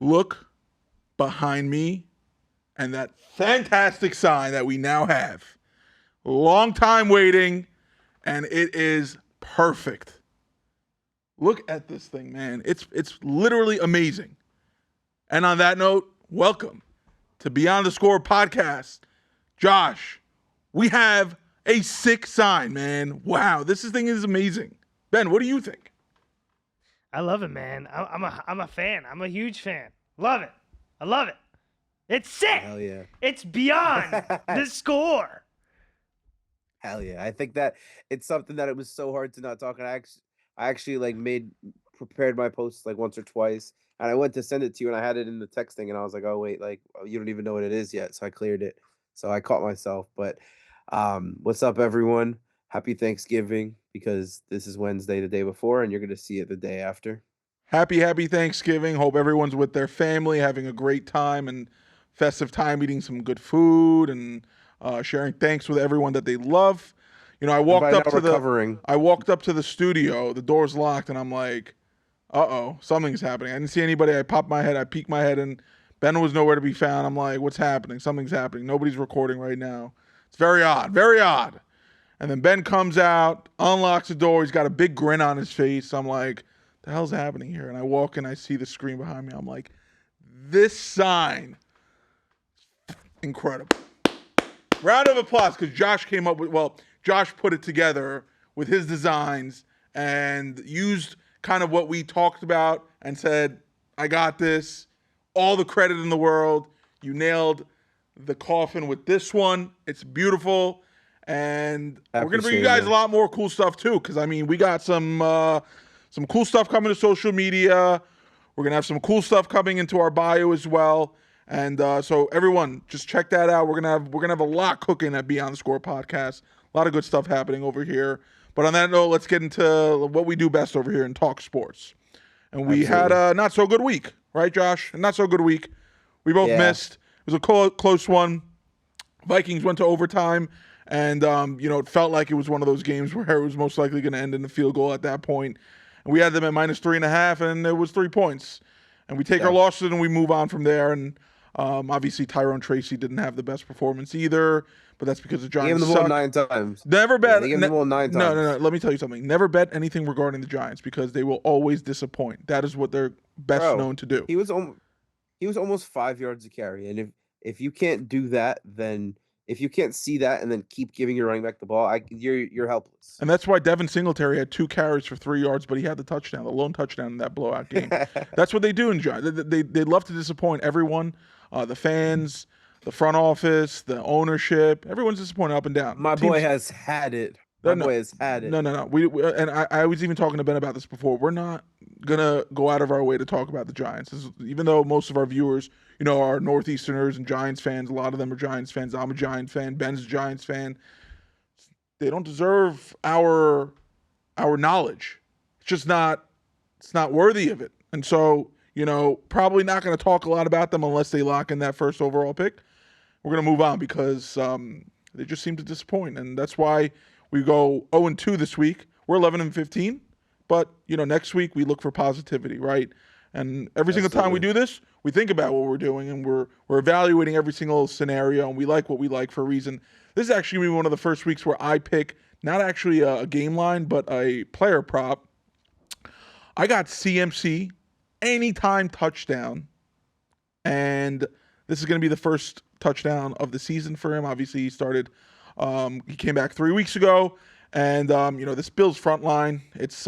Look behind me and that fantastic sign that we now have. Long time waiting, and it is perfect. Look at this thing, man. It's literally amazing. And on that note, welcome to Beyond the Score podcast. Josh, we have a sick sign, man. Wow, this thing is amazing. Ben, what do you think? I love it, man. I'm a fan. I'm a huge fan. Love it. I love it. It's sick. Hell yeah. It's beyond the score. Hell yeah. I think that it's something that it was so hard to not talk. And I actually prepared my post like once or twice. And I went to send it to you and I had it in the texting and I was like, oh wait, you don't even know what it is yet. So I cleared it. So I caught myself. But what's up, everyone? Happy Thanksgiving, because this is Wednesday, the day before, and you're gonna see it the day after. Happy Thanksgiving. Hope everyone's with their family, having a great time and festive time, eating some good food and sharing thanks with everyone that they love. You know, I walked up to the studio, the door's locked, and I'm like, uh-oh, something's happening. I didn't see anybody. I peeked my head, and Ben was nowhere to be found. I'm like, what's happening? Something's happening. Nobody's recording right now. It's very odd, very odd. And then Ben comes out, unlocks the door. He's got a big grin on his face. I'm like, the hell's happening here? And I walk in, I see the screen behind me. I'm like, this sign, incredible. Round of applause, because Josh Josh put it together with his designs and used kind of what we talked about and said, I got this. All the credit in the world. You nailed the coffin with this one. It's beautiful. And we're going to bring you guys a lot more cool stuff too, because, I mean, we got some cool stuff coming to social media. We're going to have some cool stuff coming into our bio as well. And so everyone, just check that out. We're gonna have a lot cooking at Beyond the Score podcast. A lot of good stuff happening over here. But on that note, let's get into what we do best over here and talk sports. And we had a not so good week, right, Josh? A not so good week. We both missed. It was a close one. Vikings went to overtime, and it felt like it was one of those games where it was most likely going to end in a field goal at that point. And we had them at -3.5, and it was 3 points. And we take our losses and we move on from there. And obviously, Tyrone Tracy didn't have the best performance either, but that's because the Giants gave him the ball 9 times. Never bet. They gave him the ball 9 times. No. Let me tell you something. Never bet anything regarding the Giants because they will always disappoint. That is what they're best known to do. He was almost 5 yards to carry, and if you can't do that, then if you can't see that and then keep giving your running back the ball, you're helpless. And that's why Devin Singletary had 2 carries for 3 yards, but he had the touchdown, the lone touchdown in that blowout game. That's what they do in Giants. They love to disappoint everyone, the fans, the front office, the ownership. Everyone's disappointed up and down. My boy has had it. My boy has had it. No. We I was even talking to Ben about this before. We're not gonna go out of our way to talk about the Giants, even though most of our viewers, are Northeasterners and Giants fans. A lot of them are Giants fans. I'm a Giants fan. Ben's a Giants fan. They don't deserve our knowledge. It's just not. It's not worthy of it. And so, probably not going to talk a lot about them unless they lock in that first overall pick. We're going to move on because they just seem to disappoint, and that's why we go 0-2 this week. We're 11-15, but next week we look for positivity, right? And every single time we do this, we think about what we're doing, and we're evaluating every single scenario, and we like what we like for a reason. This is actually one of the first weeks where I pick not actually a game line, but a player prop. I got CMC anytime touchdown, and this is going to be the first touchdown of the season for him. Obviously, he started. He came back 3 weeks ago, and this Bills front line, it's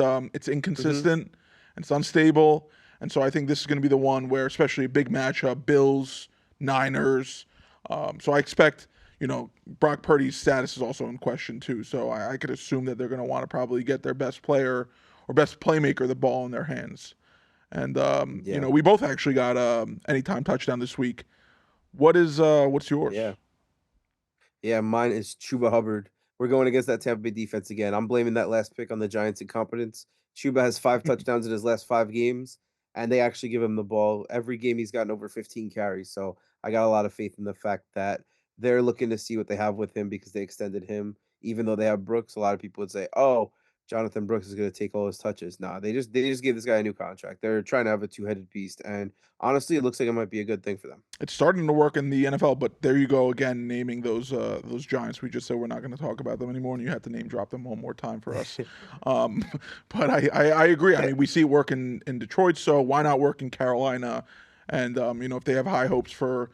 inconsistent, and it's unstable, and so I think this is going to be the one where, especially a big matchup, Bills, Niners. So I expect, Brock Purdy's status is also in question too. So I could assume that they're going to want to probably get their best player or best playmaker the ball in their hands. And we both actually got anytime touchdown this week. What's yours? Yeah, mine is Chuba Hubbard. we're going against that Tampa Bay defense again. I'm blaming that last pick on the Giants' incompetence. Chuba has 5 touchdowns in his last 5 games, and they actually give him the ball. Every game he's gotten over 15 carries, so I got a lot of faith in the fact that they're looking to see what they have with him because they extended him. Even though they have Brooks, a lot of people would say, "Oh, Jonathan Brooks is gonna take all his touches." Nah, they just gave this guy a new contract. They're trying to have a two-headed beast, and honestly, it looks like it might be a good thing for them. It's starting to work in the NFL, but there you go again, naming those Giants. We just said we're not going to talk about them anymore, and you had to name drop them one more time for us. Um, but I agree. I mean, we see it work in Detroit, so why not work in Carolina? And if they have high hopes for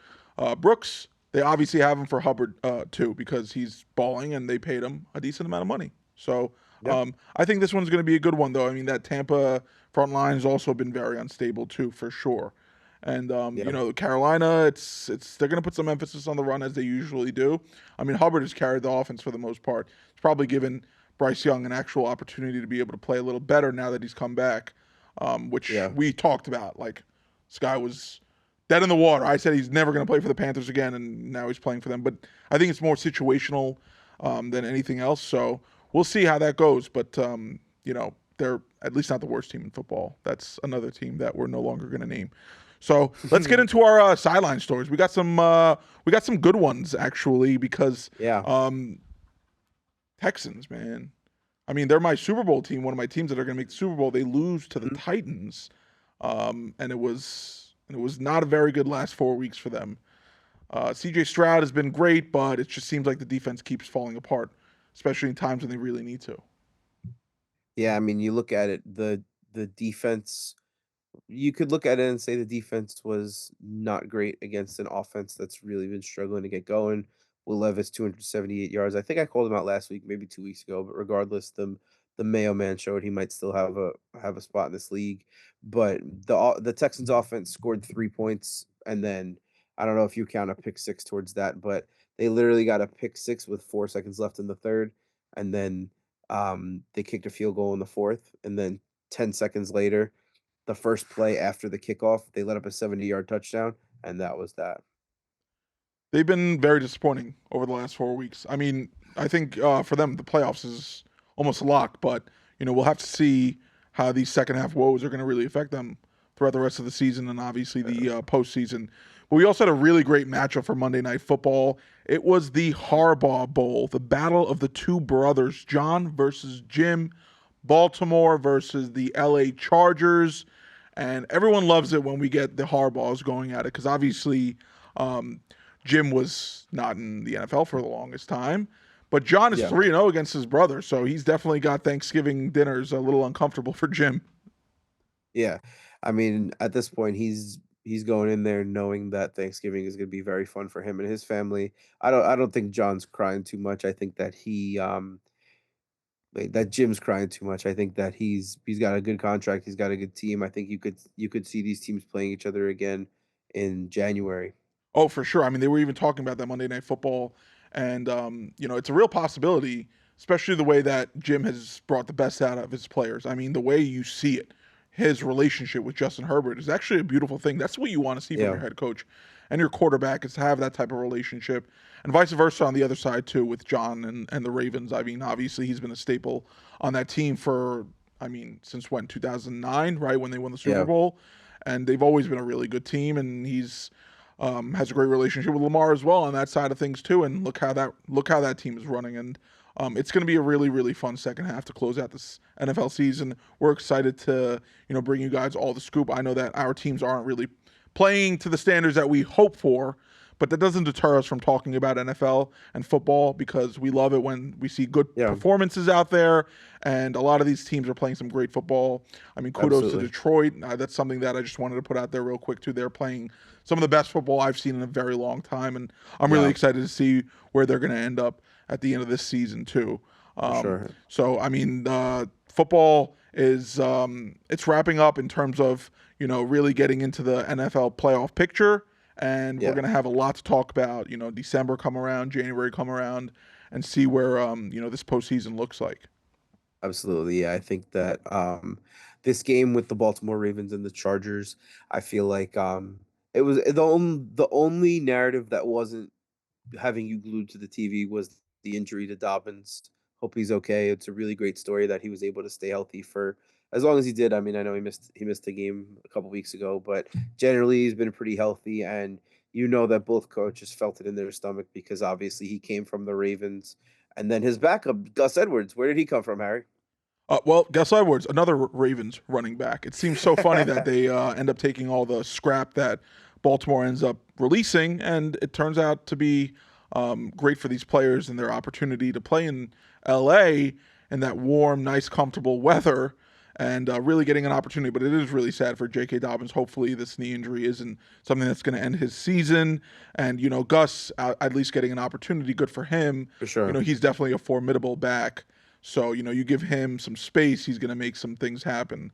Brooks, they obviously have him for Hubbard too because he's balling, and they paid him a decent amount of money. So Yeah, I think this one's going to be a good one, though. I mean, that Tampa front line has also been very unstable too, for sure. And yeah, Carolina, it's they're going to put some emphasis on the run as they usually do. I mean, Hubbard has carried the offense for the most part. It's probably given Bryce Young an actual opportunity to be able to play a little better now that he's come back, which yeah. we talked about. Like, this guy was dead in the water. I said he's never going to play for the Panthers again, and now he's playing for them. But I think it's more situational than anything else. So we'll see how that goes. But they're at least not the worst team in football. That's another team that we're no longer going to name. So let's get into our sideline stories. We got some good ones actually because Yeah. Texans, man. I mean, they're my Super Bowl team, one of my teams that are going to make the Super Bowl. They lose to the Mhm. Titans, and it was not a very good last 4 weeks for them. C.J. Stroud has been great, but it just seems like the defense keeps falling apart, especially in times when they really need to. Yeah, I mean, you look at it, the defense, you could look at it and say the defense was not great against an offense that's really been struggling to get going. Will Levis 278 yards. I think I called him out last week, maybe 2 weeks ago, but regardless, the Mayo man showed he might still have a spot in this league. But the Texans offense scored 3 points, and then I don't know if you count a pick six towards that, but they literally got a pick six with 4 seconds left in the third, and then they kicked a field goal in the fourth, and then 10 seconds later, the first play after the kickoff, they let up a 70-yard touchdown, and that was that. They've been very disappointing over the last 4 weeks. I mean, I think for them the playoffs is almost a lock, but we'll have to see how these second half woes are going to really affect them throughout the rest of the season and obviously the postseason. But we also had a really great matchup for Monday Night Football. It was the Harbaugh Bowl, the battle of the two brothers, John versus Jim, Baltimore versus the LA Chargers. And everyone loves it when we get the Harbaughs going at it because obviously um, Jim was not in the NFL for the longest time. But John is Yeah. 3-0 against his brother, so he's definitely got Thanksgiving dinners a little uncomfortable for Jim. Yeah. I mean, at this point, he's going in there knowing that Thanksgiving is gonna be very fun for him and his family. I don't think John's crying too much. I think that that Jim's crying too much. I think that he's got a good contract. He's got a good team. I think you could see these teams playing each other again in January. Oh, for sure. I mean, they were even talking about that Monday Night Football, and it's a real possibility, especially the way that Jim has brought the best out of his players. I mean, the way you see it, his relationship with Justin Herbert is actually a beautiful thing. That's what you want to see from Yeah. your head coach and your quarterback is to have that type of relationship, and vice versa on the other side too with John and the Ravens. I mean, obviously he's been a staple on that team for, I mean, since when 2009, right when they won the Super Yeah. Bowl, and they've always been a really good team, and he's has a great relationship with Lamar as well on that side of things too. And look how that team is running. And it's going to be a really really fun second half to close out this NFL season. We're excited to bring you guys all the scoop. I know that our teams aren't really playing to the standards that we hope for, but that doesn't deter us from talking about NFL and football because we love it when we see good Yeah. performances out there. And a lot of these teams are playing some great football. I mean, kudos to Absolutely. Detroit. That's something that I just wanted to put out there real quick too. They're playing some of the best football I've seen in a very long time, and I'm really Yeah. excited to see where they're going to end up at the end of this season too. For sure. So I mean, football is it's wrapping up in terms of really getting into the NFL playoff picture, and we're Yeah. going to have a lot to talk about. December come around, January come around, and see where this postseason looks like. Absolutely. Yeah. I think that this game with the Baltimore Ravens and the Chargers, I feel like it was the only narrative that wasn't having you glued to the TV was the injury to Dobbins. Hope he's okay. It's a really great story that he was able to stay healthy for as long as he did. I mean, I know he missed a game a couple weeks ago, but generally he's been pretty healthy, and you know that both coaches felt it in their stomach because obviously he came from the Ravens, and then his backup Gus Edwards. Where did he come from, Harry? Well, Gus Edwards, another Ravens running back. It seems so funny that they end up taking all the scrap that Baltimore ends up releasing, and it turns out to be great for these players and their opportunity to play in LA in that warm, nice, comfortable weather, and really getting an opportunity. But it is really sad for J.K. Dobbins. Hopefully, this knee injury isn't something that's going to end his season. And Gus at least getting an opportunity, good for him. For sure. He's definitely a formidable back. So, you give him some space, he's going to make some things happen.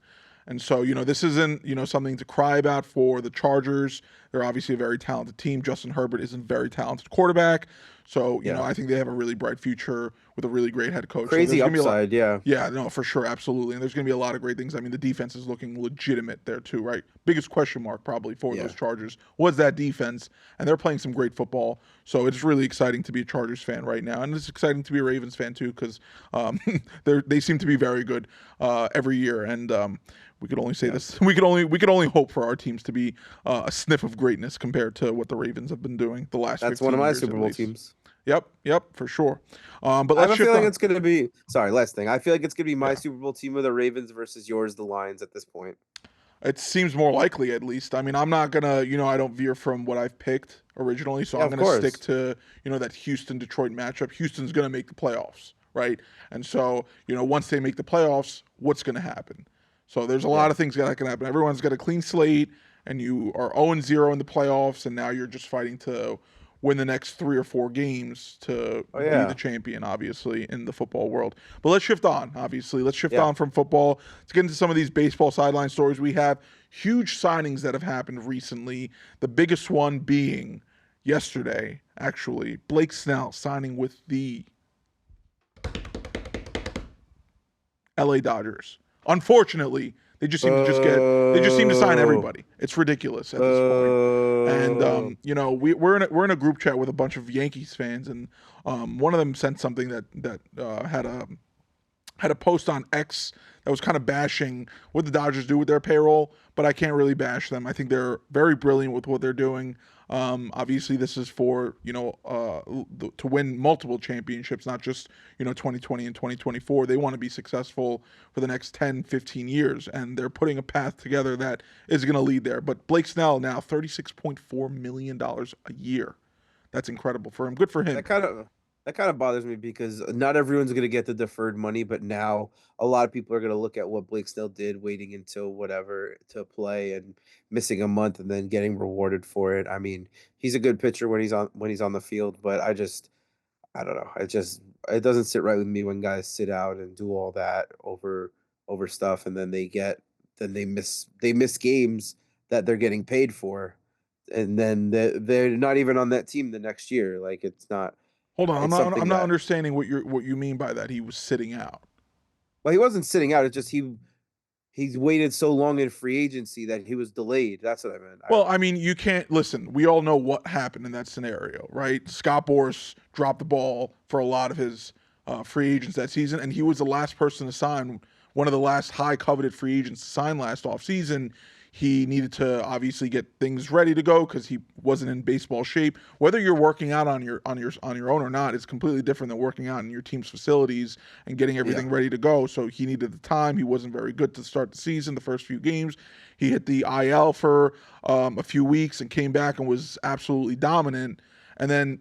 And so, this isn't, something to cry about for the Chargers. They're obviously a very talented team. Justin Herbert is a very talented quarterback. So, I think they have a really bright future with a really great head coach. Crazy so upside, yeah. Yeah, no, for sure, absolutely. And there's going to be a lot of great things. I mean, the defense is looking legitimate there too, right? Biggest question mark probably for those Chargers was that defense, and they're playing some great football. So it's really exciting to be a Chargers fan right now, and it's exciting to be a Ravens fan too because they seem to be very good every year. And we could only say this. We could only hope for our teams to be a sniff of greatness compared to what the Ravens have been doing the last. That's 15 one of my years, Super Bowl teams. Yep, for sure. But I let's have a shift feeling on. it's going to be. Sorry, last thing. I feel like it's going to be my Super Bowl team of the Ravens versus yours, the Lions, at this point. It seems more likely, at least. I mean, I'm not gonna, I don't veer from what I've picked originally, so I'm gonna stick to, that Houston-Detroit matchup. Houston's gonna make the playoffs, right? And so, once they make the playoffs, what's gonna happen? So there's a lot of things that can happen. Everyone's got a clean slate, and you are 0-0 in the playoffs, and now you're just fighting to win the next 3 or 4 games to be the champion, obviously, in the football world. But let's shift on, obviously. Let's shift on from football. Let's get into some of these baseball sideline stories. We have huge signings that have happened recently, the biggest one being yesterday, actually, Blake Snell signing with the LA Dodgers. Unfortunately, they just seem to sign everybody. It's ridiculous at this point. And we're in a group chat with a bunch of Yankees fans, and one of them sent something that had a post on X that was kind of bashing what the Dodgers do with their payroll, but I can't really bash them. I think they're very brilliant with what they're doing. Obviously, this is for to win multiple championships, not just 2020 and 2024. They want to be successful for the next 10, 15 years, and they're putting a path together that is going to lead there. But Blake Snell now $36.4 million a year. That's incredible for him. Good for him. That kind of bothers me because not everyone's going to get the deferred money, but now a lot of people are going to look at what Blake Snell did, waiting until whatever to play and missing a month and then getting rewarded for it. I mean, he's a good pitcher when he's on the field, but I don't know. It doesn't sit right with me when guys sit out and do all that over stuff, and then they miss games that they're getting paid for, and then they're not even on that team the next year. Like, it's not. Hold on, I'm not understanding what you mean by that. He was sitting out. Well, he wasn't sitting out. It's just he's waited so long in free agency that he was delayed. That's what I meant. Well, I mean, you can't listen. We all know what happened in that scenario, right? Scott Boras dropped the ball for a lot of his free agents that season, and he was the last person to sign, one of the last high coveted free agents to sign last offseason. He needed to obviously get things ready to go because he wasn't in baseball shape. Whether you're working out on your own or not is completely different than working out in your team's facilities and getting everything ready to go. So he needed the time. He wasn't very good to start the season, the first few games. He hit the IL for a few weeks and came back and was absolutely dominant. And then,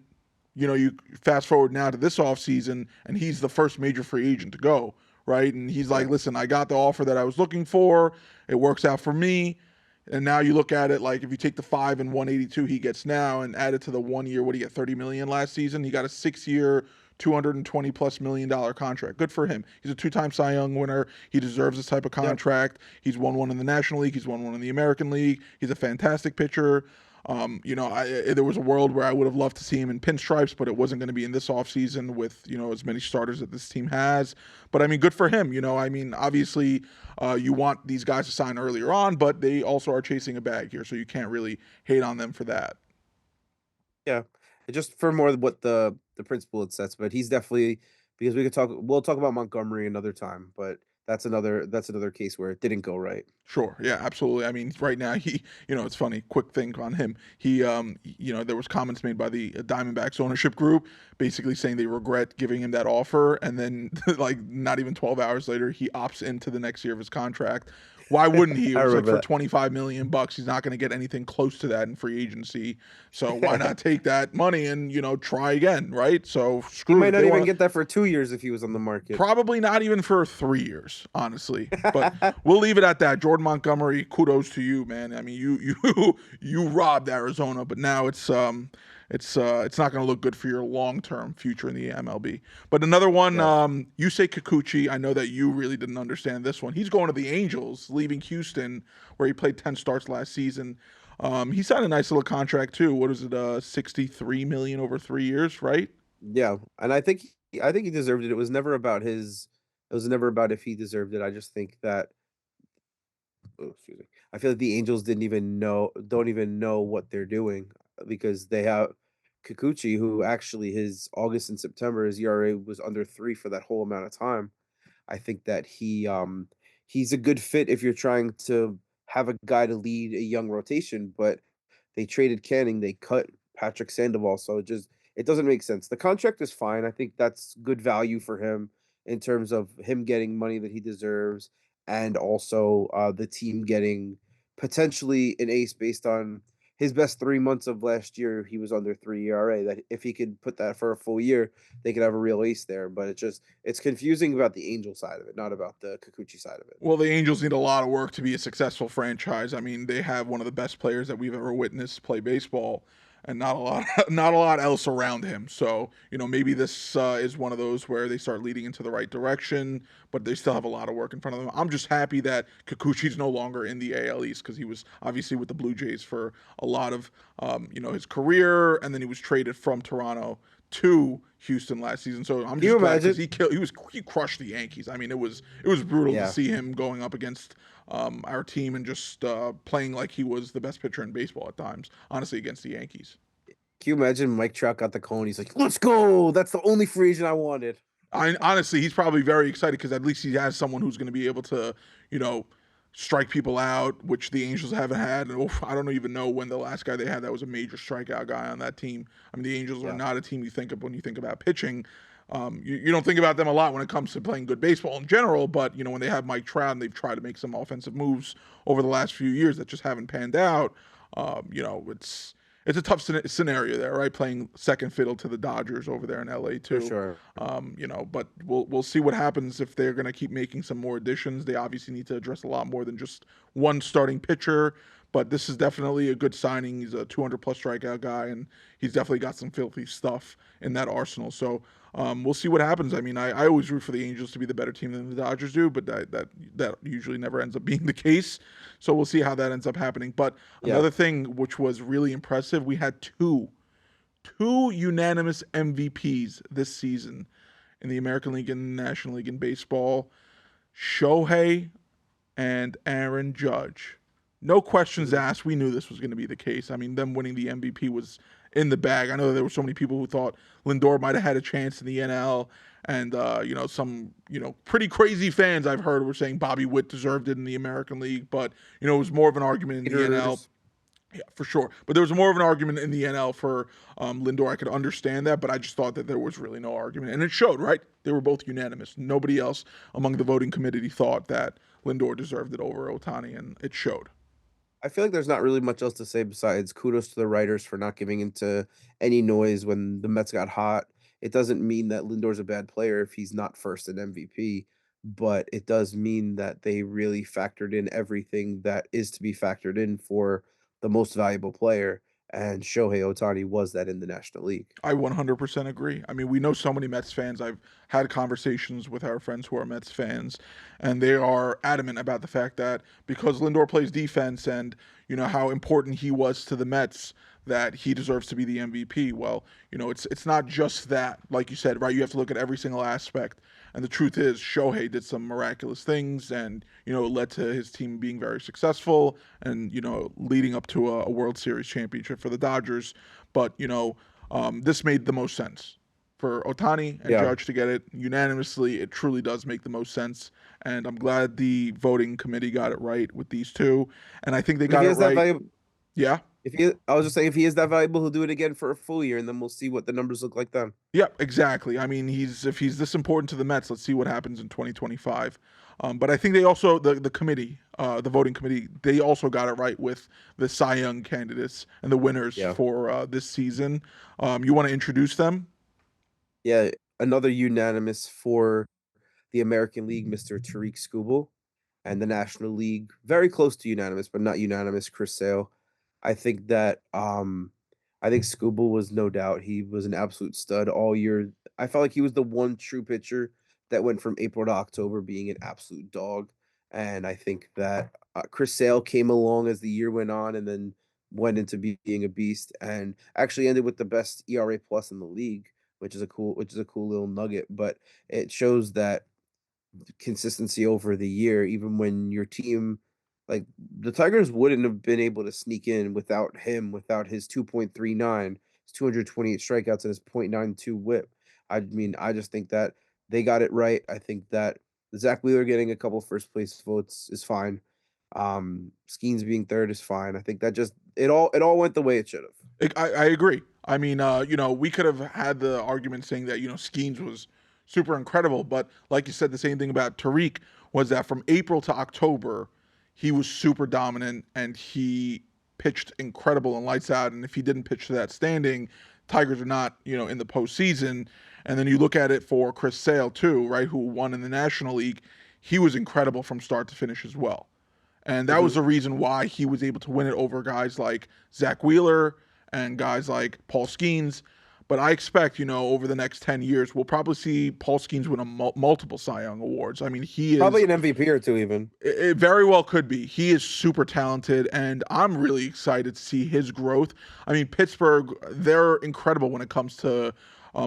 you fast forward now to this offseason, and he's the first major free agent to go, right? And he's like, listen, I got the offer that I was looking for. It works out for me. And now you look at it like if you take the 5 and 182 he gets now and add it to the 1 year, what did he get, $30 million last season? He got a 6-year, $220+ million contract. Good for him. He's a 2-time Cy Young winner. He deserves this type of contract. He's won one in the National League. He's won one in the American League. He's a fantastic pitcher. There was a world where I would have loved to see him in pinstripes, but it wasn't going to be in this offseason with, as many starters that this team has. But, I mean, good for him. Obviously you want these guys to sign earlier on, but they also are chasing a bag here, so you can't really hate on them for that. Yeah. just for more what the principle it sets. But he's definitely because we'll talk about Montgomery another time, but that's another case where it didn't go right. Sure. Yeah, absolutely. I mean, right now it's funny, quick thing on him. There was comments made by the Diamondbacks ownership group basically saying they regret giving him that offer, and then like not even 12 hours later, he opts into the next year of his contract. Why wouldn't he? It I was like remember for that. 25 million bucks. He's not going to get anything close to that in free agency. So why not take that money and, try again, right? So He screw it. might If not they even want to, get that for 2 years if he was on the market. probably not even for 3 years, honestly. But we'll leave it at that. Jordan Montgomery, kudos to you, man. I mean, you robbed Arizona, but now it's not going to look good for your long-term future in the MLB. But another one, Yeah. you say Kikuchi. I know that you really didn't understand this one. He's going to the Angels, leaving Houston, where he played 10 starts last season. He signed a nice little contract too. What is it? 63 million over 3 years, right? Yeah, and I think he deserved it. It was never about his. It was never about if he deserved it. I just think that. Oh, excuse me. I feel like the Angels don't even know what they're doing because they have Kikuchi, who actually his August and September his ERA was under 3 for that whole amount of time. I think that he's a good fit if you're trying to have a guy to lead a young rotation, but they traded Canning, they cut Patrick Sandoval, so it doesn't make sense. The contract is fine. I think that's good value for him in terms of him getting money that he deserves, and also the team getting potentially an ace based on his best 3 months of last year. He was under 3 ERA. That if he could put that for a full year, they could have a real ace there. But it's confusing about the Angel side of it, not about the Kikuchi side of it. Well, the Angels need a lot of work to be a successful franchise. I mean, they have one of the best players that we've ever witnessed play baseball, and not a lot, not a lot else around him. So, maybe this is one of those where they start leading into the right direction, but they still have a lot of work in front of them. I'm just happy that Kikuchi's no longer in the AL East because he was obviously with the Blue Jays for a lot of, his career, and then he was traded from Toronto to Houston last season. So I'm Can you just glad because imagine? he crushed the Yankees. I mean, it was brutal to Yeah. see him going up against our team and just playing like he was the best pitcher in baseball at times. Honestly, against the Yankees. Can you imagine Mike Trout got the call and he's like, "Let's go! That's the only free agent I wanted." Honestly, he's probably very excited because at least he has someone who's going to be able to, you know, strike people out, which the Angels haven't had. And I don't even know when the last guy they had that was a major strikeout guy on that team. I mean, the Angels are Yeah. not a team you think of when you think about pitching. You don't think about them a lot when it comes to playing good baseball in general, but when they have Mike Trout and they've tried to make some offensive moves over the last few years that just haven't panned out, it's a tough scenario there, right? Playing second fiddle to the Dodgers over there in LA For too. sure. But we'll see what happens if they're going to keep making some more additions. They obviously need to address a lot more than just one starting pitcher. But this is definitely a good signing. He's a 200 plus strikeout guy, and he's definitely got some filthy stuff in that arsenal. So we'll see what happens. I mean, I always root for the Angels to be the better team than the Dodgers do, but that usually never ends up being the case. So we'll see how that ends up happening. But Yeah. another thing which was really impressive, we had two unanimous MVPs this season in the American League and the National League in baseball. Shohei and Aaron Judge. No questions asked. We knew this was going to be the case. I mean, them winning the MVP was in the bag. I know there were so many people who thought Lindor might have had a chance in the NL, and some pretty crazy fans I've heard were saying Bobby Witt deserved it in the American League, but it was more of an argument in the NL. Haters. Yeah, for sure. But there was more of an argument in the NL for Lindor. I could understand that, but I just thought that there was really no argument. And it showed, right? They were both unanimous. Nobody else among the voting committee thought that Lindor deserved it over Otani, and it showed. I feel like there's not really much else to say besides kudos to the writers for not giving into any noise when the Mets got hot. It doesn't mean that Lindor's a bad player if he's not first in MVP, but it does mean that they really factored in everything that is to be factored in for the most valuable player, and Shohei Otani was that in the National League. I 100% agree. I mean, we know so many Mets fans. I've had conversations with our friends who are Mets fans, and they are adamant about the fact that because Lindor plays defense and how important he was to the Mets, that he deserves to be the MVP. Well, it's not just that, like you said, right? You have to look at every single aspect. And the truth is, Shohei did some miraculous things, and it led to his team being very successful, and leading up to a World Series championship for the Dodgers. But this made the most sense for Otani and Yeah. Judge to get it unanimously. It truly does make the most sense, and I'm glad the voting committee got it right with these two. And I think they And if got he it is that right. valuable, Yeah. I was just saying, if he is that valuable, he'll do it again for a full year, and then we'll see what the numbers look like then. Yep, exactly. I mean, if he's this important to the Mets, let's see what happens in 2025. But I think they also the committee, the voting committee, they also got it right with the Cy Young candidates and the winners Yeah. for this season. You want to introduce them? Yeah, another unanimous for the American League, Mr. Tariq Skubal, and the National League, very close to unanimous, but not unanimous, Chris Sale. I think that I think Skubal was no doubt. He was an absolute stud all year. I felt like he was the one true pitcher that went from April to October being an absolute dog. And I think that Chris Sale came along as the year went on and then went into being a beast and actually ended with the best ERA plus in the league, which is a cool little nugget. But it shows that consistency over the year, even when your team, like the Tigers, wouldn't have been able to sneak in without him, without his 2.39, his 228 strikeouts, and his .92 whip. I mean, I just think that they got it right. I think that Zach Wheeler getting a couple first place votes is fine. Skeens being third is fine. I think that just it all went the way it should have. I agree. I mean, we could have had the argument saying that, Skeens was super incredible, but like you said, the same thing about Tariq was that from April to October, he was super dominant and he pitched incredible and lights out. And if he didn't pitch to that standing, Tigers are not, in the postseason. And then you look at it for Chris Sale too, right, who won in the National League. He was incredible from start to finish as well. And that was the reason why he was able to win it over guys like Zach Wheeler and guys like Paul Skeens. But I expect, over the next 10 years, we'll probably see Paul Skeens win multiple Cy Young awards. I mean, he is Probably an MVP or two even. it very well could be. He is super talented, and I'm really excited to see his growth. I mean, Pittsburgh, they're incredible when it comes to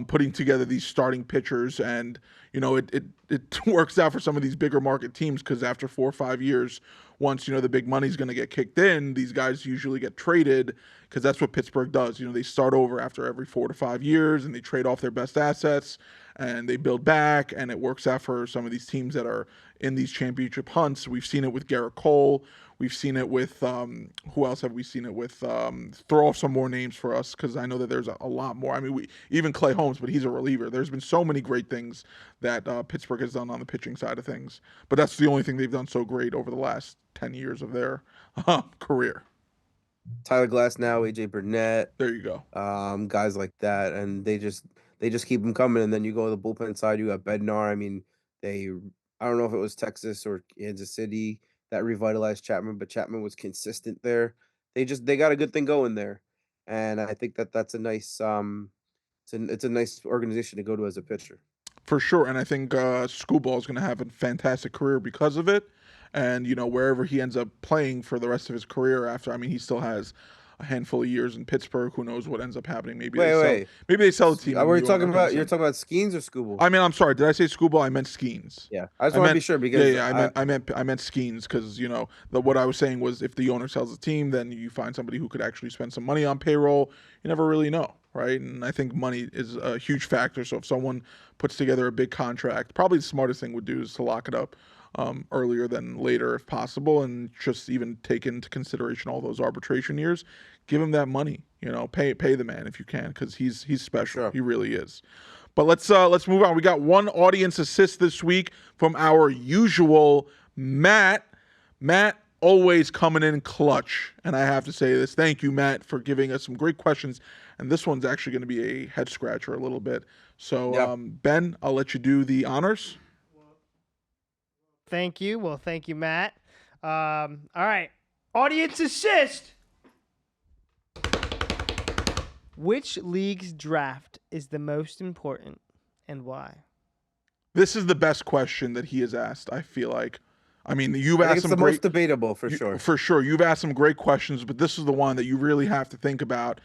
putting together these starting pitchers, and it works out for some of these bigger market teams because after 4 or 5 years, once the big money's going to get kicked in, these guys usually get traded because that's what Pittsburgh does. They start over after every 4 to 5 years, and they trade off their best assets, and they build back, and it works out for some of these teams that are in these championship hunts. We've seen it with Garrett Cole. We've seen it with who else have we seen it with? Throw off some more names for us because I know that there's a lot more. I mean, even Clay Holmes, but he's a reliever. There's been so many great things that Pittsburgh has done on the pitching side of things, but that's the only thing they've done so great over the last 10 years of their career. Tyler Glass now, AJ Burnett, There you go. guys like that, and they just keep them coming. And then you go to the bullpen side, you got Bednar. I mean, I don't know if it was Texas or Kansas City that revitalized Chapman, but Chapman was consistent there. They got a good thing going there, and I think that that's a nice it's a nice organization to go to as a pitcher. For sure, and I think Scooball is going to have a fantastic career because of it. And wherever he ends up playing for the rest of his career after, I mean, he still has a handful of years in Pittsburgh. Who knows what ends up happening? Maybe Wait. maybe they sell the team. Were you talking about? You're talking about Skeens or Skubal? I mean, I'm sorry. Did I say Scooball? I meant Skeens. Yeah, I just want to be sure because I meant Skeens because what I was saying was if the owner sells the team, then you find somebody who could actually spend some money on payroll. You never really know, right? And I think money is a huge factor. So if someone puts together a big contract, probably the smartest thing would do is to lock it up earlier than later if possible, and just even take into consideration all those arbitration years. Give him that money, pay the man if you can because he's special. Sure. He really is. But let's move on. We got one audience assist this week from our usual Matt. Matt always coming in clutch, and I have to say this. Thank you, Matt, for giving us some great questions. And this one's actually going to be a head scratcher a little bit. So, Ben, I'll let you do the honors. Thank you. Well, thank you, Matt. All right. Audience assist. Which league's draft is the most important and why? This is the best question that he has asked, I feel like. I mean, you've asked some great... most debatable, for sure. For sure. You've asked some great questions, but this is the one that you really have to think about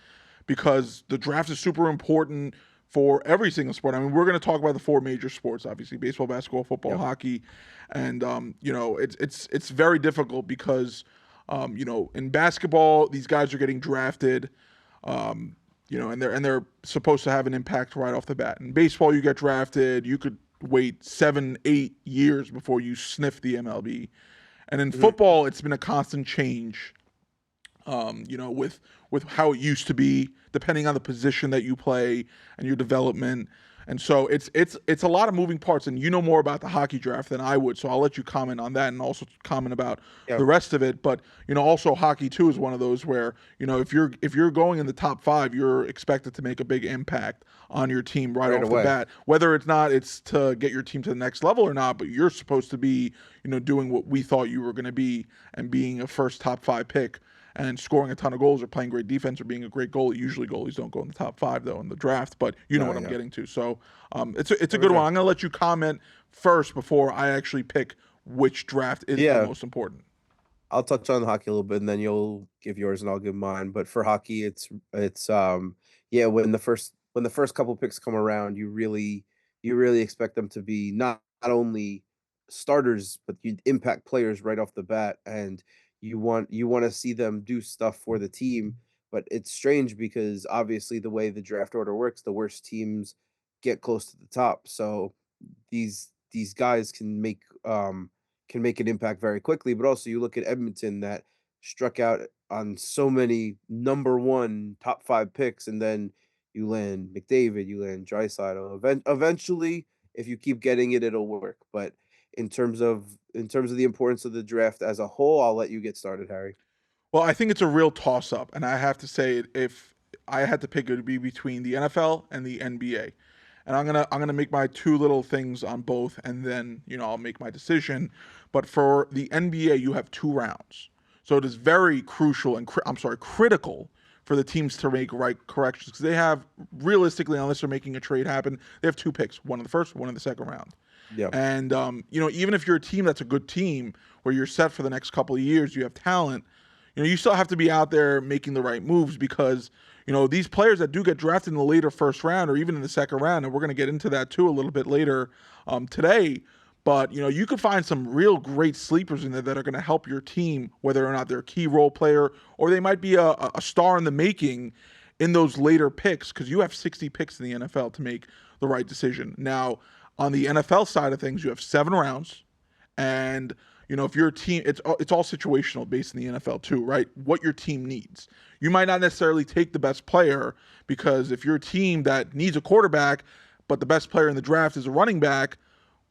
because the draft is super important for every single sport. I mean, we're going to talk about the 4 major sports, obviously, baseball, basketball, football, hockey. And, it's very difficult because, in basketball, these guys are getting drafted and they're supposed to have an impact right off the bat. In baseball, you get drafted, you could wait 7, 8 years before you sniff the MLB. And in Mhm. football, it's been a constant change. With how it used to be, depending on the position that you play and your development. And so it's a lot of moving parts, and you know more about the hockey draft than I would, so I'll let you comment on that and also comment about Yeah. the rest of it. But also hockey too is one of those where if you're going in the top five, you're expected to make a big impact on your team right Right off the away. bat. Whether it's to get your team to the next level or not, but you're supposed to be doing what we thought you were going to be and being a first top five pick and scoring a ton of goals or playing great defense or being a great goalie. Usually goalies don't go in the top five though in the draft, but you know No, what I'm yeah. getting to. So it's a For good one. sure. I'm gonna let you comment first before I actually pick which draft is the Yeah. most important. I'll touch on hockey a little bit and then you'll give yours and I'll give mine. But for hockey, it's yeah, when the first couple picks come around, you really expect them to be not only starters, but you impact players right off the bat. And you want to see them do stuff for the team. But it's strange because obviously the way the draft order works, the worst teams get close to the top. So these guys can make an impact very quickly. But also, you look at Edmonton that struck out on so many number one top five picks, and then you land McDavid, you land Draisaitl. Eventually, if you keep getting it, it'll work. But in terms of the importance of the draft as a whole, I'll let you get started, Harry. Well, I think it's a real toss up, and I have to say if I had to pick, it would be between the NFL and the NBA. And I'm gonna make my two little things on both, and then I'll make my decision. But for the NBA, you have 2 rounds, so it is very crucial and critical for the teams to make right corrections because they have realistically, unless they're making a trade happen, they have 2 picks, one in the first, one in the second round. Yeah, And even if you're a team that's a good team where you're set for the next couple of years, you have talent. You still have to be out there making the right moves because these players that do get drafted in the later first round or even in the second round, and we're going to get into that too a little bit later today. But you could find some real great sleepers in there that are going to help your team, whether or not they're a key role player or they might be a star in the making in those later picks because you have 60 picks in the NFL to make the right decision. Now, on the NFL side of things, you have 7 rounds, and if your team, it's all situational based in the NFL too, right? What your team needs. You might not necessarily take the best player because if you're a team that needs a quarterback, but the best player in the draft is a running back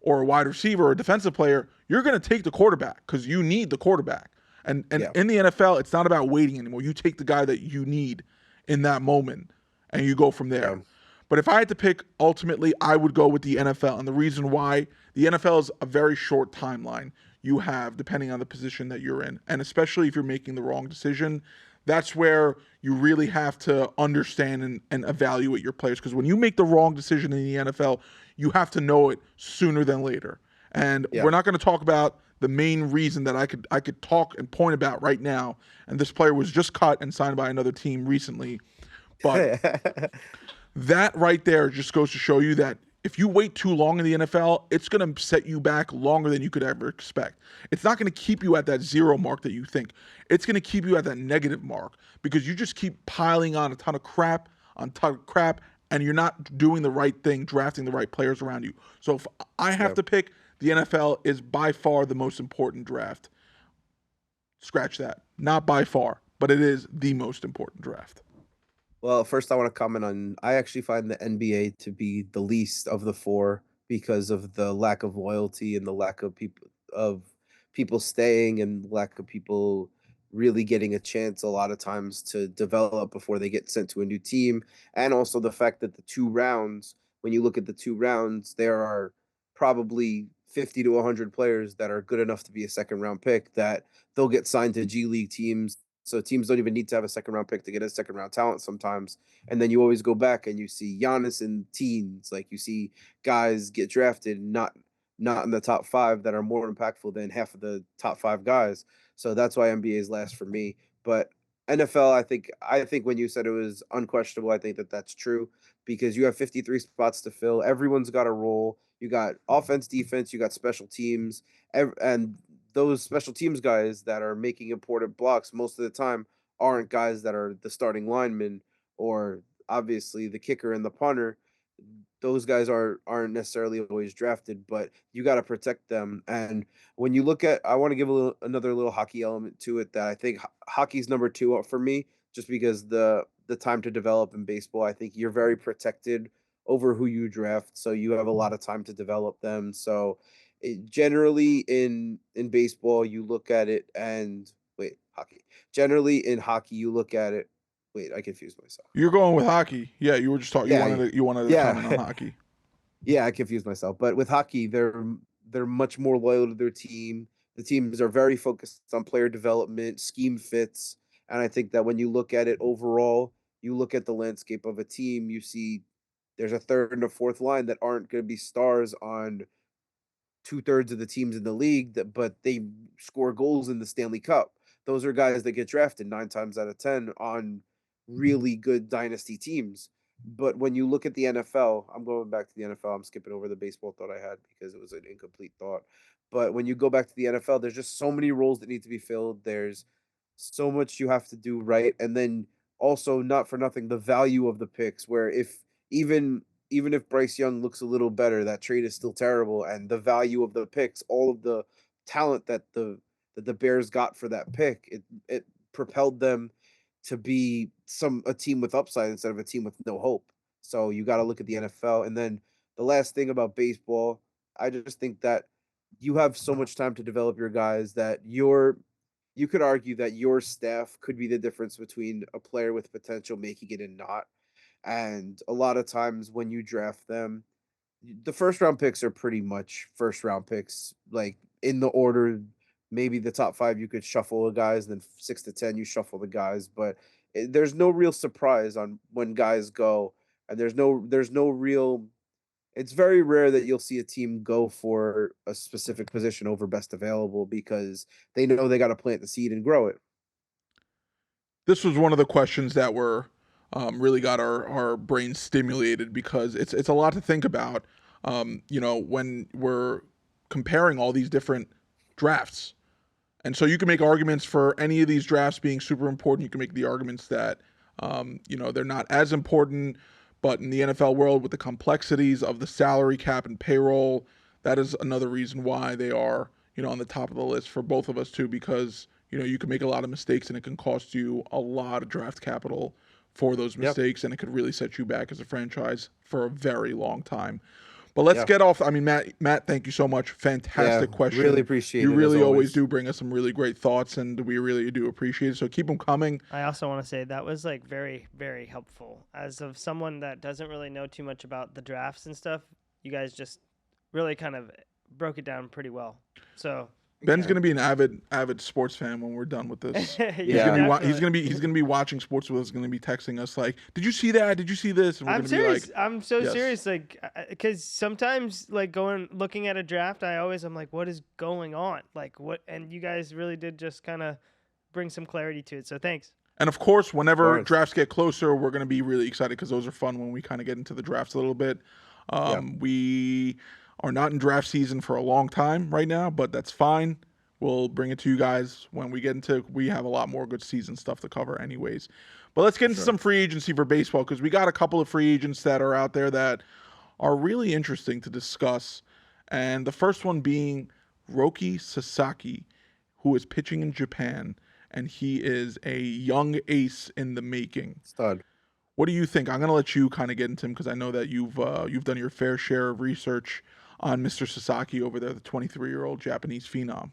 or a wide receiver or a defensive player, you're going to take the quarterback because you need the quarterback. And yeah, in the NFL, it's not about waiting anymore. You take the guy that you need in that moment and you go from yeah, there. But if I had to pick, ultimately, I would go with the NFL. And the reason why, the NFL is a very short timeline you have, depending on the position that you're in. And especially if you're making the wrong decision, that's where you really have to understand and evaluate your players. Because when you make the wrong decision in the NFL, you have to know it sooner than later. And yeah. we're not going to talk about the main reason that I could talk and point about right now. And this player was just cut and signed by another team recently. But that right there just goes to show you that if you wait too long in the NFL, it's going to set you back longer than you could ever expect. It's not going to keep you at that zero mark that you think. It's going to keep you at that negative mark because you just keep piling on a ton of crap on ton of crap and you're not doing the right thing, drafting the right players around you. So if I have Yeah. to pick, the NFL is by far the most important draft. Scratch that. Not by far, but it is the most important draft. Well, first I want to comment on I actually find the NBA to be the least of the four because of the lack of loyalty and the lack of people staying and lack of people really getting a chance a lot of times to develop before they get sent to a new team. And also the fact that the 2 rounds, when you look at the 2 rounds, there are probably 50 to 100 players that are good enough to be a second round pick that they'll get signed to G League teams, so teams don't even need to have a second round pick to get a second round talent sometimes. And then you always go back and you see Giannis in teens, like you see guys get drafted not in the top five that are more impactful than half of the top five guys. So that's why NBA is last for me. But NFL, I think when you said it was unquestionable, I think that that's true because you have 53 spots to fill. Everyone's got a role. You got offense, defense, you got special teams, and those special teams guys that are making important blocks most of the time aren't guys that are the starting linemen or obviously the kicker and the punter, those guys aren't necessarily always drafted, but you got to protect them. And when you look at, I want to give another little hockey element to it that I think hockey's number two for me, just because the time to develop in baseball, I think you're very protected over who you draft, so you have a lot of time to develop them. So generally in baseball, you look at it and wait, hockey. Generally in hockey, you look at it. Wait, I confused myself. You're going with hockey. Yeah, you were just talking. Yeah, You wanted to comment on yeah. hockey. Yeah, I confused myself. But with hockey, they're much more loyal to their team. The teams are very focused on player development, scheme fits, and I think that when you look at it overall, you look at the landscape of a team, you see there's a third and a fourth line that aren't going to be stars on two-thirds of the teams in the league, but they score goals in the Stanley Cup. Those are guys that get drafted 9 times out of 10 on really good dynasty teams. But when you look at the NFL, I'm going back to the NFL. I'm skipping over the baseball thought I had because it was an incomplete thought. But when you go back to the NFL, there's just so many roles that need to be filled. There's so much you have to do right. And then also, not for nothing, the value of the picks, where if even even if Bryce Young looks a little better, that trade is still terrible. And the value of the picks, all of the talent that the Bears got for that pick, it propelled them to be a team with upside instead of a team with no hope. So you got to look at the NFL. And then the last thing about baseball, I just think that you have so much time to develop your guys that you could argue that your staff could be the difference between a player with potential making it and not. And a lot of times when you draft them, the first round picks are pretty much first round picks, like in the order. Maybe the top five you could shuffle the guys, and then 6 to 10 you shuffle the guys. But there's no real surprise on when guys go, and there's no real. It's very rare that you'll see a team go for a specific position over best available because they know they got to plant the seed and grow it. This was one of the questions that were really got our brains stimulated because it's a lot to think about. When we're comparing all these different drafts, and so you can make arguments for any of these drafts being super important. You can make the arguments that they're not as important, but in the NFL world with the complexities of the salary cap and payroll, that is another reason why they are on the top of the list for both of us too, because you can make a lot of mistakes and it can cost you a lot of draft capital for those Yep. mistakes, and it could really set you back as a franchise for a very long time. But let's Yeah. get off. I mean, Matt, thank you so much. Fantastic Yeah. question. Really appreciate You it. really as always always. do bring us some really great thoughts, and we really do appreciate it. So keep them coming. I also want to say that was like very, very helpful. As of someone that doesn't really know too much about the drafts and stuff, you guys just really kind of broke it down pretty well. So Ben's gonna be an avid sports fan when we're done with this. yeah, He's gonna be definitely. he's gonna be watching sports with us. Gonna be texting us like, "Did you see that? Did you see this?" And we're I'm gonna serious. be like, I'm so yes. serious. Like, because sometimes, like, looking at a draft, I'm like, what is going on? Like, what? And you guys really did just kind of bring some clarity to it. So thanks. And of course, whenever Course. drafts get closer, we're gonna be really excited because those are fun when we kind of get into the drafts a little bit. Yeah. We are not in draft season for a long time right now, but that's fine. We'll bring it to you guys when we get into. We have a lot more good season stuff to cover, anyways. But let's get into some free agency for baseball because we got a couple of free agents that are out there that are really interesting to discuss. And the first one being Roki Sasaki, who is pitching in Japan, and he is a young ace in the making. Stud. What do you think? I'm gonna let you kind of get into him because I know that you've done your fair share of research on Mr. Sasaki over there, the 23-year-old Japanese phenom.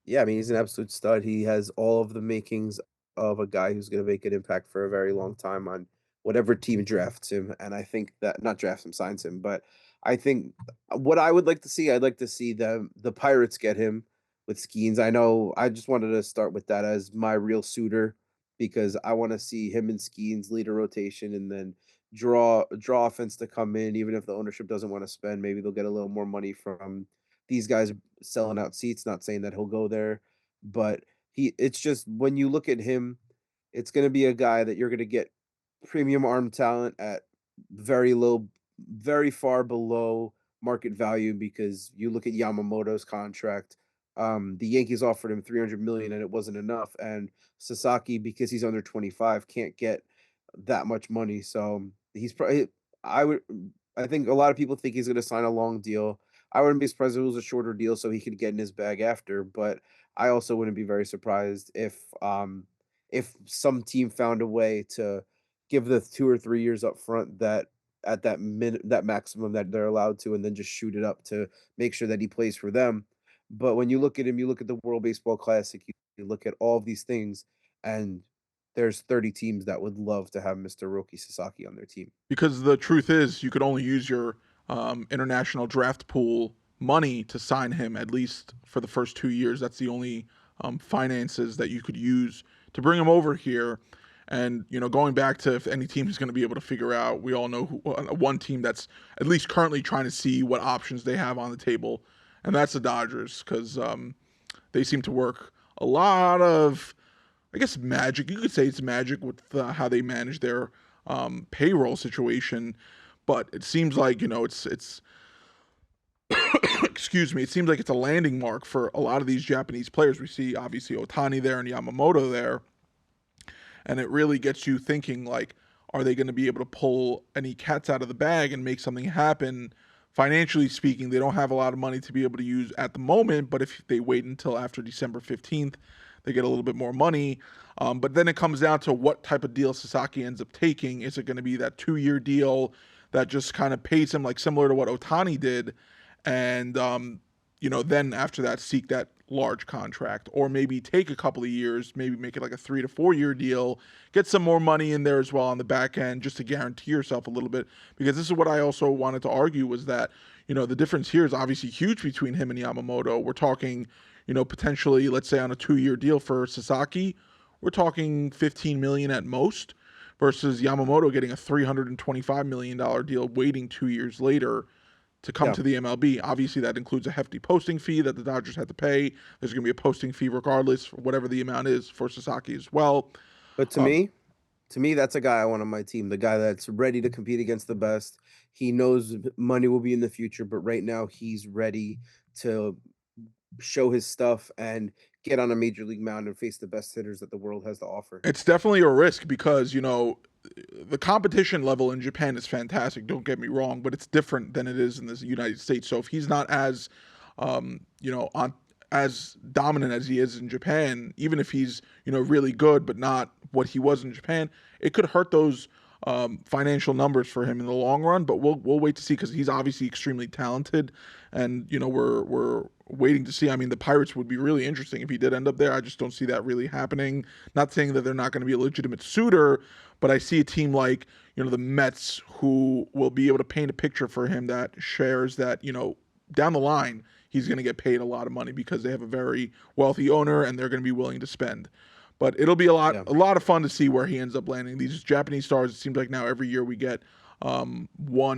Yeah, I mean, he's an absolute stud. He has all of the makings of a guy who's going to make an impact for a very long time on whatever team drafts him. And I think that not drafts him, signs him, but I think what I would like to see, I'd like to see the Pirates get him with Skeens. I know I just wanted to start with that as my real suitor because I want to see him and Skeens lead a rotation and then draw offense to come in, even if the ownership doesn't want to spend. Maybe they'll get a little more money from these guys selling out seats. Not saying that he'll go there, but it's just when you look at him, it's going to be a guy that you're going to get premium arm talent at very low, very far below market value because you look at Yamamoto's contract. The Yankees offered him 300 million and it wasn't enough. And Sasaki, because he's under 25, can't get that much money. So he's probably I would I think a lot of people think he's going to sign a long deal. I wouldn't be surprised if it was a shorter deal so he could get in his bag after, but I also wouldn't be very surprised if some team found a way to give the 2 or 3 years up front that at that maximum that they're allowed to, and then just shoot it up to make sure that he plays for them. But when you look at him, you look at the World Baseball Classic, you look at all of these things, and there's 30 teams that would love to have Mr. Roki Sasaki on their team. Because the truth is, you could only use your international draft pool money to sign him at least for the first 2 years. That's the only finances that you could use to bring him over here. And going back to if any team is going to be able to figure out, we all know one team that's at least currently trying to see what options they have on the table, and that's the Dodgers, because they seem to work a lot of, I guess, magic. You could say it's magic with how they manage their payroll situation, but it seems like it's excuse me. It seems like it's a landing mark for a lot of these Japanese players. We see obviously Otani there and Yamamoto there, and it really gets you thinking, like, are they going to be able to pull any cats out of the bag and make something happen? Financially speaking, they don't have a lot of money to be able to use at the moment, but if they wait until after December 15th, they get a little bit more money. But then it comes down to what type of deal Sasaki ends up taking. Is it going to be that 2-year deal that just kind of pays him, like similar to what Otani did, and then after that seek that large contract, or maybe take a couple of years, maybe make it like a 3 to 4 year deal, get some more money in there as well on the back end, just to guarantee yourself a little bit. Because this is what I also wanted to argue, was that the difference here is obviously huge between him and Yamamoto. We're talking, potentially, let's say on a 2-year deal for Sasaki, we're talking 15 million at most, versus Yamamoto getting a $325 million deal waiting 2 years later to come Yeah. to the MLB. Obviously, that includes a hefty posting fee that the Dodgers had to pay. There's going to be a posting fee regardless, whatever the amount is, for Sasaki as well. But Um, to me, that's a guy I want on my team. The guy that's ready to compete against the best. He knows money will be in the future, but right now he's ready to show his stuff and get on a major league mound and face the best hitters that the world has to offer. it's definitely a risk because, the competition level in Japan is fantastic. Don't get me wrong, but it's different than it is in the United States. So if he's not as, on as dominant as he is in Japan, even if he's really good but not what he was in Japan, it could hurt those financial numbers for him in the long run. But we'll wait to see, because he's obviously extremely talented, and we're waiting to see. I mean, the Pirates would be really interesting if he did end up there. I just don't see that really happening. Not saying that they're not going to be a legitimate suitor, but I see a team like the Mets, who will be able to paint a picture for him that shares that down the line he's going to get paid a lot of money, because they have a very wealthy owner and they're going to be willing to spend. But it'll be a lot Yeah. of fun to see where he ends up landing. These Japanese stars, it seems like now every year we get one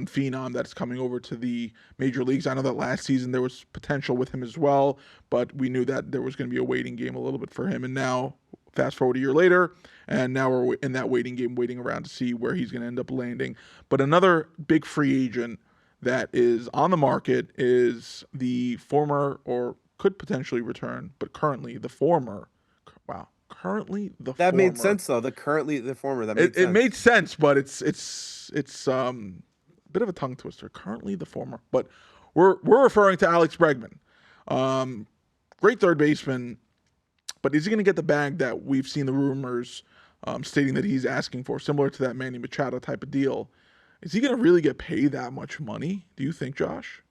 phenom that's coming over to the major leagues. I know that last season there was potential with him as well, but we knew that there was going to be a waiting game a little bit for him. And now, fast forward a year later, and now we're in that waiting game, waiting around to see where he's going to end up landing. But another big free agent that is on the market is the former, or could potentially return, but currently the former. Wow. Currently the That former. made sense though. The former. That made It sense. made sense, but it's a bit of a tongue twister. Currently the former, but we're referring to Alex Bregman, great third baseman, but is he going to get the bag that we've seen the rumors stating that he's asking for, similar to that Manny Machado type of deal? Is he going to really get paid that much money? Do you think, Josh?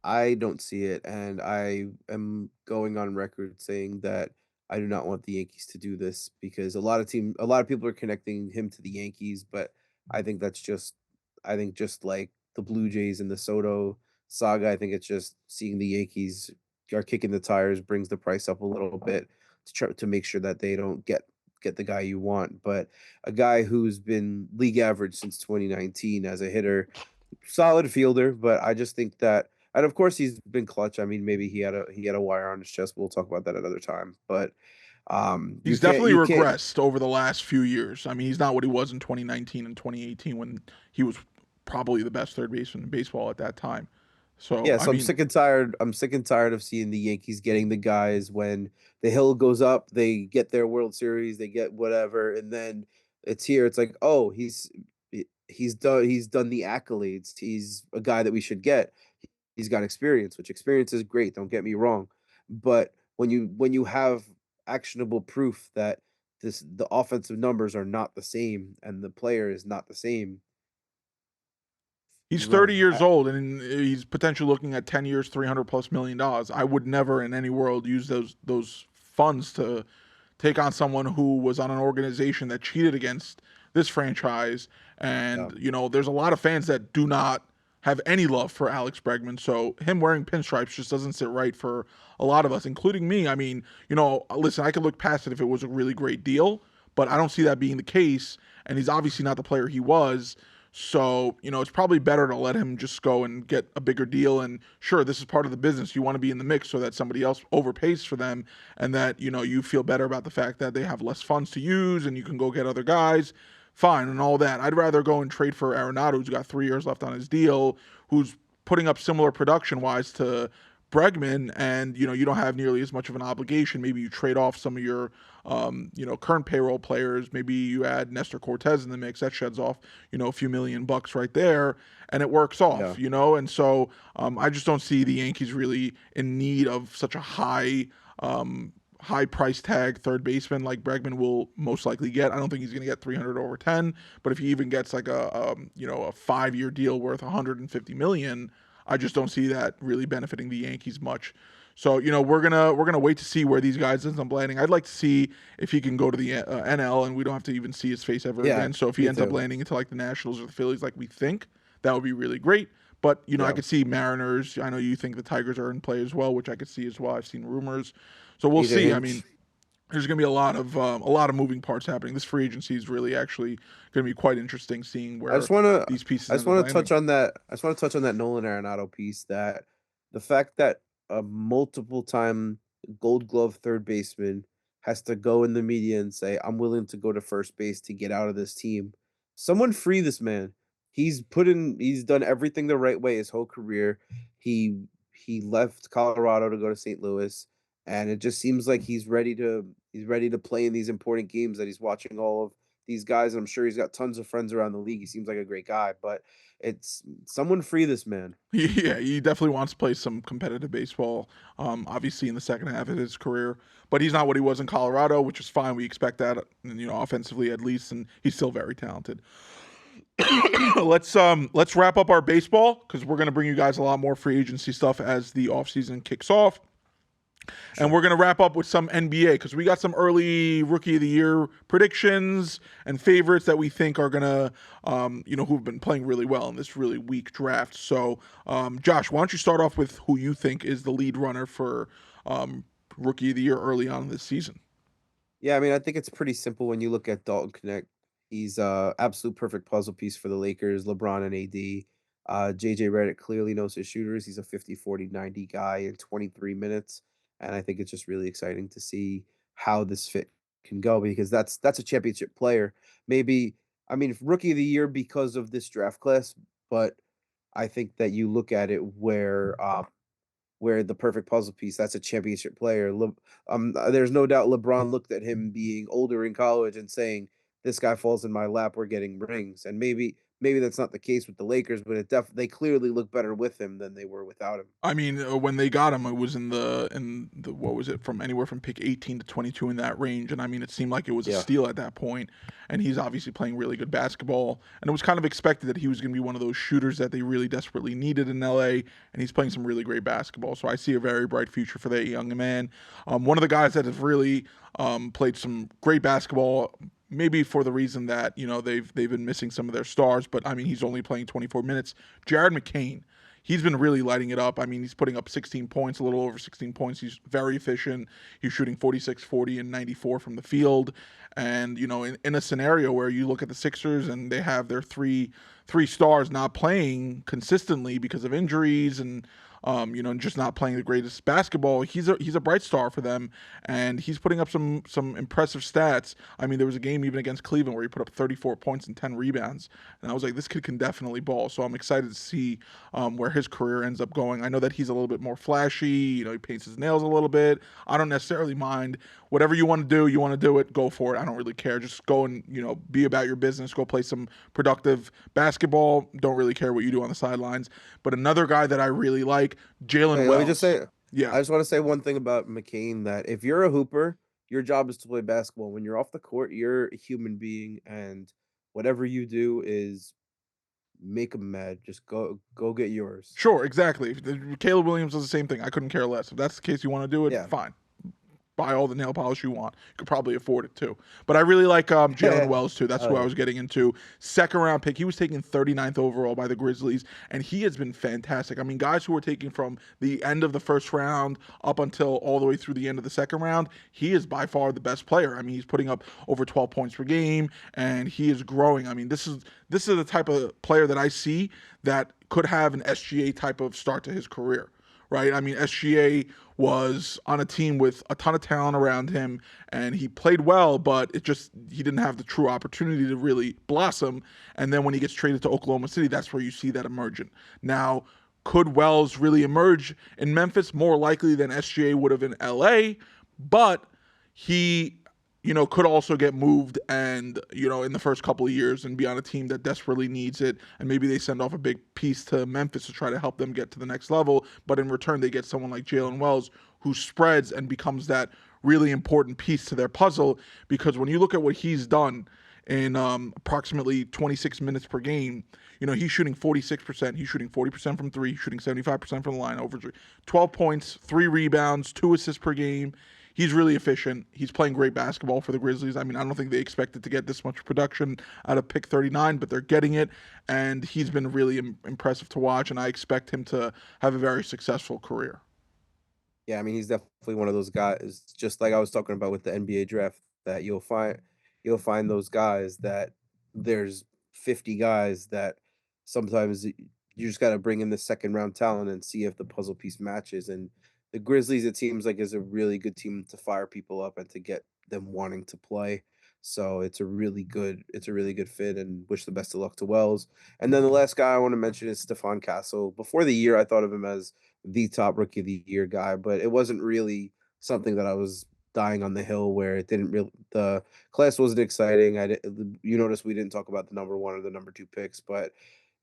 I don't see it, and I am going on record saying that I do not want the Yankees to do this because a lot of people are connecting him to the Yankees, but I think that's just I think just like the Blue Jays and the Soto saga, I think it's just seeing the Yankees are kicking the tires brings the price up a little bit to try to make sure that they don't get the guy you want, but a guy who's been league average since 2019 as a hitter, solid fielder, but I just think that and of course he's been clutch. I mean, maybe he had a wire on his chest. We'll talk about that another time. But He's definitely regressed over the last few years. I mean, he's not what he was in 2019 and 2018 when he was probably the best third baseman in baseball at that time. So, yeah, I so mean, I'm sick and tired of seeing the Yankees getting the guys when the hill goes up, they get their World Series, they get whatever, and then It's here. It's like, oh, he's done the accolades. He's a guy that we should get. He's got experience, which experience is great. Don't get me wrong, but when you have actionable proof that the offensive numbers are not the same and the player is not the same, He's you 30 run. years old and he's potentially looking at 10 years, $300+ million. I would never in any world use those funds to take on someone who was on an organization that cheated against this franchise. Yeah, And, there's a lot of fans that do not have any love for Alex Bregman. So him wearing pinstripes just doesn't sit right for a lot of us, including me. I mean, listen, I could look past it if it was a really great deal, but I don't see that being the case. And he's obviously not the player he was. So, it's probably better to let him just go and get a bigger deal. And sure, this is part of the business. You want to be in the mix so that somebody else overpays for them and that, you feel better about the fact that they have less funds to use and you can go get other guys. Fine and all that. I'd rather go and trade for Arenado, who's got 3 years left on his deal, who's putting up similar production wise to Bregman, and you don't have nearly as much of an obligation. Maybe you trade off some of your current payroll players. Maybe you add Nestor Cortez in the mix. That sheds off a few $1 million right there, and it works yeah. off. And so I just don't see the Yankees really in need of such a high price tag third baseman like Bregman will most likely get. I don't think he's going to get 300 over 10, but if he even gets like a 5-year deal worth 150 million, I just don't see that really benefiting the Yankees much. So we're gonna wait to see where these guys end up landing. I'd like to see if he can go to the NL and we don't have to even see his face ever Yeah, again. So if he me ends up too. landing into like the Nationals or the Phillies, like we think, that would be really great. But I Yeah. could see Mariners. I know you think the Tigers are in play as well, which I could see as well. I've seen rumors, so we'll AJ see. I mean, Hinch. there's going to be a lot of moving parts happening. This free agency is really actually going to be quite interesting, seeing I just where wanna these I pieces just end up wanna landing. touch on that. I just wanna touch on that Nolan Arenado piece. That the fact that a multiple time Gold Glove third baseman has to go in the media and say, "I'm willing to go to first base to get out of this team." Someone free this man. He's done everything the right way his whole career. He left Colorado to go to St. Louis, and it just seems like he's ready to play in these important games that he's watching all of these guys. And I'm sure he's got tons of friends around the league. He seems like a great guy, but it's someone free this man. Yeah, he definitely wants to play some competitive baseball. Obviously in the second half of his career, but he's not what he was in Colorado, which is fine. We expect that, offensively at least, and he's still very talented. Let's wrap up our baseball because we're gonna bring you guys a lot more free agency stuff as the offseason kicks off. And Sure. we're going to wrap up with some NBA because we got some early rookie of the year predictions and favorites that we think are going to, who've been playing really well in this really weak draft. So, Josh, why don't you start off with who you think is the lead runner for rookie of the year early on in this season? Yeah, I mean, I think it's pretty simple when you look at Dalton Connect. He's absolute perfect puzzle piece for the Lakers, LeBron and AD. JJ Redick clearly knows his shooters. He's a 50-40-90 guy in 23 minutes. And I think it's just really exciting to see how this fit can go because that's a championship player. Maybe I mean rookie of the year because of this draft class, but I think that you look at it where the perfect puzzle piece, that's a championship player. There's no doubt LeBron looked at him being older in college and saying, "This guy falls in my lap. We're getting rings." And maybe that's not the case with the Lakers, but they clearly look better with him than they were without him. I mean, when they got him, it was in the what was it, from anywhere from pick 18 to 22 in that range, and I mean, it seemed like it was a Yeah, steal at that point. And he's obviously playing really good basketball, and it was kind of expected that he was going to be one of those shooters that they really desperately needed in LA. And he's playing some really great basketball, so I see a very bright future for that young man. One of the guys that has really played some great basketball. Maybe for the reason that they've been missing some of their stars, but I mean he's only playing 24 minutes. Jared McCain, he's been really lighting it up. I mean, he's putting up 16 points, a little over 16 points. He's very efficient. He's shooting 46, 40, and 94 from the field. And, in a scenario where you look at the Sixers and they have their three stars not playing consistently because of injuries and and just not playing the greatest basketball, he's a bright star for them, and he's putting up some impressive stats. I mean, there was a game even against Cleveland where he put up 34 points and 10 rebounds, and I was like, this kid can definitely ball. So I'm excited to see where his career ends up going. I know that he's a little bit more flashy. He paints his nails a little bit. I don't necessarily mind. Whatever you want to do it, go for it. I don't really care. Just go and, be about your business. Go play some productive basketball. Don't really care what you do on the sidelines. But another guy that I really like, Jalen Wells. Let me just say, yeah. I just want to say one thing about McCain, that if you're a hooper, your job is to play basketball. When you're off the court, you're a human being, and whatever you do is make them mad. Just go get yours. Sure, exactly. Caleb Williams does the same thing. I couldn't care less. If that's the case, you want to do it, Yeah. fine. Buy all the nail polish you want. You could probably afford it too. But I really like Jalen Wells too. That's who I was getting into. Second round pick. He was taken 39th overall by the Grizzlies, and he has been fantastic. I mean, guys who were taken from the end of the first round up until all the way through the end of the second round, he is by far the best player. I mean, he's putting up over 12 points per game, and he is growing. I mean, this is the type of player that I see that could have an SGA type of start to his career. Right? I mean, SGA was on a team with a ton of talent around him, and he played well, but he didn't have the true opportunity to really blossom. And then when he gets traded to Oklahoma City, that's where you see that emergent. Now, could Wells really emerge in Memphis? More likely than SGA would have in LA, but he could also get moved and, in the first couple of years and be on a team that desperately needs it. And maybe they send off a big piece to Memphis to try to help them get to the next level. But in return, they get someone like Jalen Wells who spreads and becomes that really important piece to their puzzle. Because when you look at what he's done in approximately 26 minutes per game, he's shooting 46%. He's shooting 40% from three, shooting 75% from the line, over 12 points, 3 rebounds, 2 assists per game. He's really efficient. He's playing great basketball for the Grizzlies. I mean, I don't think they expected to get this much production out of pick 39, but they're getting it, and he's been really impressive to watch, and I expect him to have a very successful career. Yeah, I mean, he's definitely one of those guys, just like I was talking about with the NBA draft, that you'll find those guys that there's 50 guys that sometimes you just got to bring in the second round talent and see if the puzzle piece matches. And the Grizzlies, it seems like, is a really good team to fire people up and to get them wanting to play. So it's a really good fit, and wish the best of luck to Wells. And then the last guy I want to mention is Stephon Castle. Before the year, I thought of him as the top rookie of the year guy, but it wasn't really something that I was dying on the hill, where it didn't really, the class wasn't exciting. You notice we didn't talk about the number 1 or the number 2 picks, but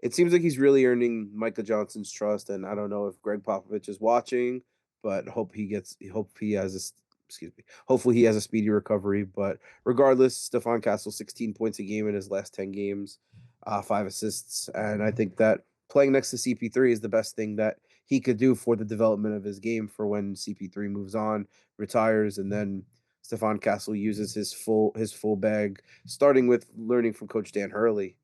it seems like he's really earning Micah Johnson's trust. And I don't know if Greg Popovich is watching, but hopefully he has a speedy recovery. But regardless, Stephon Castle, 16 points a game in his last 10 games, 5 assists, and I think that playing next to CP3 is the best thing that he could do for the development of his game, for when CP3 moves on, retires, and then Stephon Castle uses his full bag, starting with learning from Coach Dan Hurley.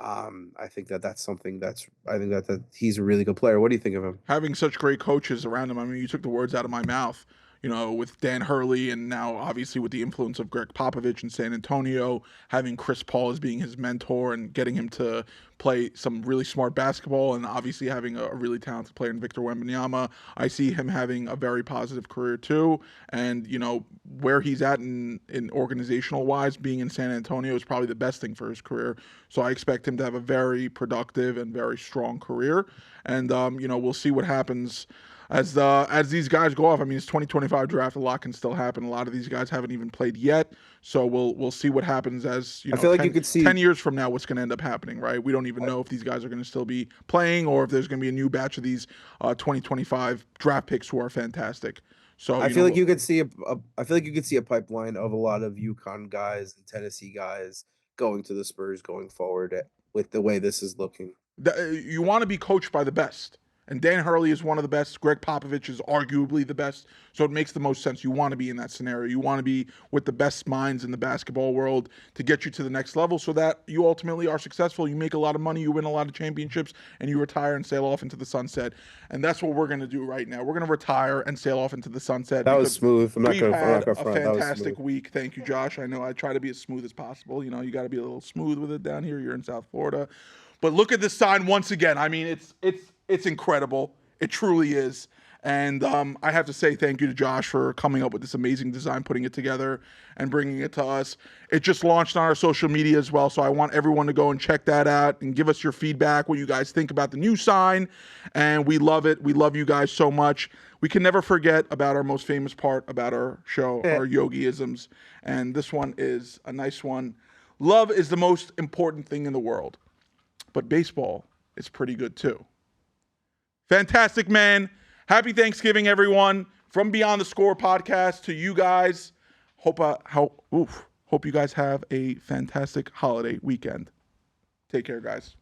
I think that's something I think that he's a really good player. What do you think of him? Having such great coaches around him, I mean, you took the words out of my mouth. With Dan Hurley, and now obviously with the influence of Greg Popovich in San Antonio, having Chris Paul as being his mentor and getting him to play some really smart basketball, and obviously having a really talented player in Victor Wembanyama, I see him having a very positive career too. And, where he's at in organizational wise, being in San Antonio is probably the best thing for his career. So I expect him to have a very productive and very strong career. And, we'll see what happens as these guys go off. I mean, it's 2025 draft. A lot can still happen. A lot of these guys haven't even played yet. So we'll see what happens as, I feel like you could see 10 years from now what's going to end up happening, right? We don't even know if these guys are going to still be playing or if there's going to be a new batch of these 2025 draft picks who are fantastic. So I feel like you could see a pipeline of a lot of UConn guys and Tennessee guys going to the Spurs going forward with the way this is looking. You want to be coached by the best. And Dan Hurley is one of the best. Greg Popovich is arguably the best. So it makes the most sense. You want to be in that scenario. You want to be with the best minds in the basketball world to get you to the next level so that you ultimately are successful. You make a lot of money, you win a lot of championships, and you retire and sail off into the sunset. And that's what we're going to do right now. We're going to retire and sail off into the sunset. That was smooth. We've had a fantastic week. Thank you, Josh. I know I try to be as smooth as possible. You got to be a little smooth with it down here. You're in South Florida. But look at this sign once again. I mean, it's incredible. It truly is. And I have to say thank you to Josh for coming up with this amazing design, putting it together, and bringing it to us. It just launched on our social media as well, so I want everyone to go and check that out and give us your feedback, what you guys think about the new sign. And we love it. We love you guys so much. We can never forget about our most famous part about our show, our yogiisms. And this one is a nice one. Love is the most important thing in the world, but baseball is pretty good too. Fantastic, man. Happy Thanksgiving, everyone. From Beyond the Score podcast to you guys. Hope you guys have a fantastic holiday weekend. Take care, guys.